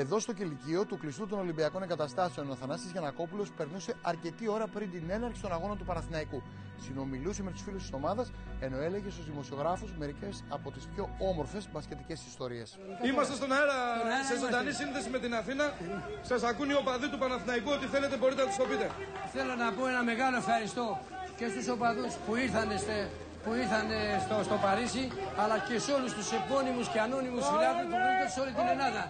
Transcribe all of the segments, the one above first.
Εδώ στο κηλικείο του κλειστού των Ολυμπιακών Εγκαταστάσεων, ο Θανάσης Γιαννακόπουλος περνούσε αρκετή ώρα πριν την έναρξη των αγώνων του Παναθηναϊκού. Συνομιλούσε με τους φίλους της ομάδας, ενώ έλεγε στους δημοσιογράφους μερικές από τις πιο όμορφες μπασκετικές ιστορίες. Είμαστε στον αέρα σε ζωντανή σύνδεση με την Αθήνα. Σας ακούν οι οπαδοί του Παναθηναϊκού. Ό,τι θέλετε μπορείτε να τους το πείτε. Θέλω να πω ένα μεγάλο ευχαριστώ και στους οπαδούς που ήρθαν στο Παρίσι, αλλά και σε όλους τους επώνυμους και ανώνυμους φιλάθλους που βρίσκονται σε όλη την Ελλάδα.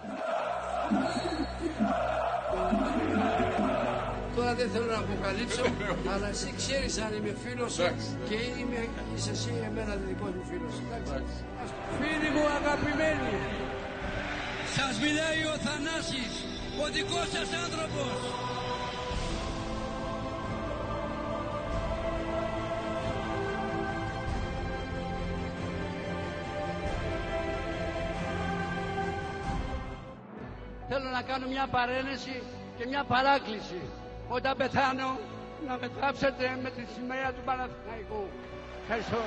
Τώρα δεν θέλω να αποκαλύψω, αλλά εσύ ξέρεις αν είμαι φίλος σου και είσαι εσύ εμένα δικός μου φίλος. Φίλοι μου αγαπημένοι, σας μιλάει ο Θανάσης, ο δικός σας άνθρωπος. Θέλω να κάνω μια παρένεση και μια παράκληση. Όταν πεθάνω, να με θάψετε με τη σημαία του Παναθηναϊκού. Ευχαριστώ.